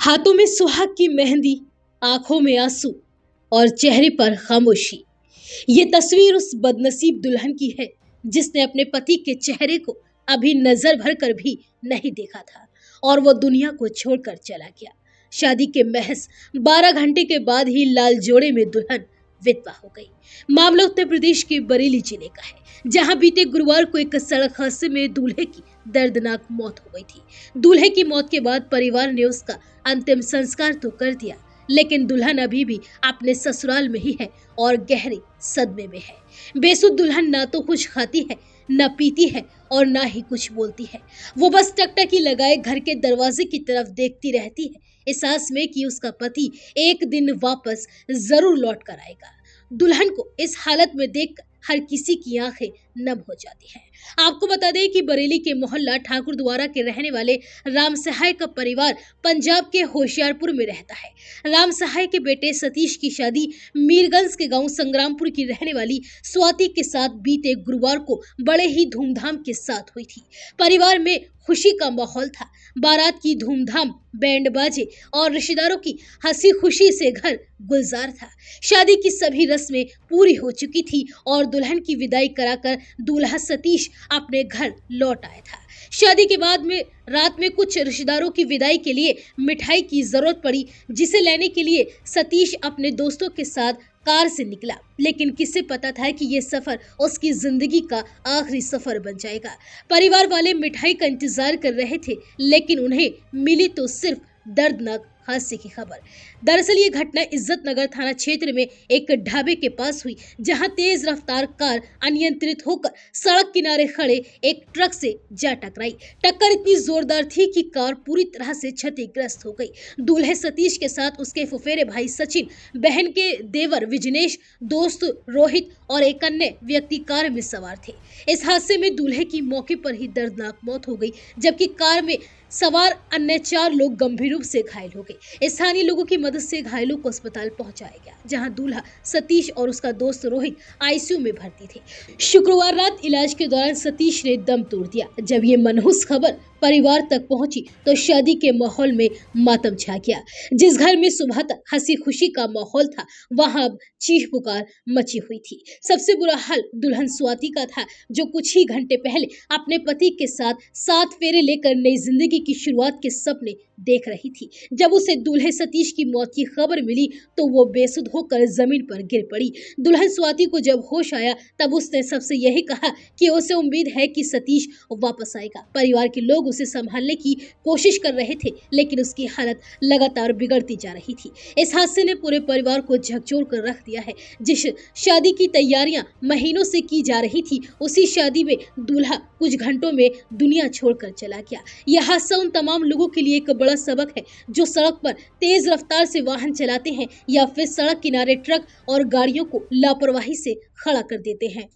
हाथों में सुहाग की मेहंदी, आंखों में आंसू और चेहरे पर खामोशी। ये तस्वीर उस बदनसीब दुल्हन की है जिसने अपने पति के चेहरे को अभी नजर भर कर भी नहीं देखा था और वो दुनिया को छोड़कर चला गया। शादी के महज 12 घंटे के बाद ही लाल जोड़े में दुल्हन विधवा हो गई। मामला उत्तर प्रदेश के बरेली जिले का है, जहां बीते गुरुवार को एक सड़क हादसे में दूल्हे की दर्दनाक मौत हो गई थी। दूल्हे की मौत के बाद परिवार ने उसका अंतिम संस्कार तो कर दिया, लेकिन दुल्हन अभी भी अपने ससुराल में ही है और गहरे सदमे में है। बेसुध दुल्हन ना तो कुछ खाती है, न पीती है और ना ही कुछ बोलती है। वो बस टकटकी लगाए घर के दरवाजे की तरफ देखती रहती है, इस आस में कि उसका पति एक दिन वापस जरूर लौट कर आएगा। दुल्हन को इस हालत में देखकर हर किसी की आंखें नम हो जाती हैं। आपको बता दें कि बरेली के मोहल्ला ठाकुर द्वारा के रहने वाले राम सहाय का परिवार पंजाब के होशियारपुर में रहता है। राम सहाय के बेटे सतीश की शादी मीरगंज के गांव संग्रामपुर की रहने वाली स्वाति के साथ बीते गुरुवार को बड़े ही धूमधाम के साथ हुई थी। परिवार में खुशी का माहौल था। बारात की धूमधाम, बैंड बाजे और रिश्तेदारों की हंसी खुशी से घर गुलजार था। शादी की सभी रस्में पूरी हो चुकी थी और दुल्हन की विदाई कराकर दूल्हा सतीश अपने घर लौट आया था। शादी के बाद में रात में कुछ रिश्तेदारों की विदाई के लिए मिठाई की जरूरत पड़ी, जिसे लेने के लिए सतीश अपने दोस्तों के साथ कार से निकला, लेकिन किसे पता था कि ये सफर उसकी जिंदगी का आखिरी सफर बन जाएगा। परिवार वाले मिठाई का इंतजार कर रहे थे, लेकिन उन्हें मिली तो सिर्फ दर्दनाक हादसे की खबर। दरअसल ये घटना इज्जत नगर थाना क्षेत्र में एक ढाबे के पास हुई, जहां तेज रफ्तार कार अनियंत्रित होकर सड़क किनारे खड़े एक ट्रक से जा टकराई। टक्कर इतनी जोरदार थी कि कार पूरी तरह से क्षतिग्रस्त हो गई। दूल्हे सतीश के साथ उसके फुफेरे भाई सचिन, बहन के देवर विजनेश, दोस्त रोहित और एक अन्य व्यक्ति कार में सवार थे। इस हादसे में दूल्हे की मौके पर ही दर्दनाक मौत हो गई, जबकि कार में सवार अन्य 4 लोग गंभीर रूप से घायल हो गए। स्थानीय लोगों की मदद से घायलों को अस्पताल पहुंचाया गया, जहां दूल्हा सतीश और उसका दोस्त रोहित आईसीयू में भर्ती थे। शुक्रवार रात इलाज के दौरान सतीश ने दम तोड़ दिया। जब ये मनहूस खबर परिवार तक पहुंची तो शादी के माहौल में मातम छा गया। जिस घर में सुबह तक हंसी खुशी का माहौल था, वहां अब चीख पुकार मची हुई थी। सबसे बुरा हाल दुल्हन स्वाति का था, जो कुछ ही घंटे पहले अपने पति के साथ 7 फेरे लेकर नई जिंदगी की शुरुआत के सपने देख रही थी। जब उसे दूल्हे सतीश की मौत की खबर मिली तो वो बेसुध होकर जमीन पर गिर पड़ी। दुल्हन स्वाति को जब होश आया तब उसने सबसे यही कहा कि उसे उम्मीद है कि सतीश वापस आएगा। परिवार के लोग उसे संभालने की कोशिश कर रहे थे, लेकिन उसकी हालत लगातार बिगड़ती जा रही थी। इस हादसे ने पूरे परिवार को झकझोर कर रख दिया है। जिस शादी की तैयारियां महीनों से की जा रही थी, उसी शादी में दूल्हा कुछ घंटों में दुनिया छोड़कर चला गया। यह हादसा उन तमाम लोगों के लिए एक बड़ा सबक है, जो सड़क पर तेज रफ्तार से वाहन चलाते हैं या फिर सड़क किनारे ट्रक और गाड़ियों को लापरवाही से खड़ा कर देते हैं।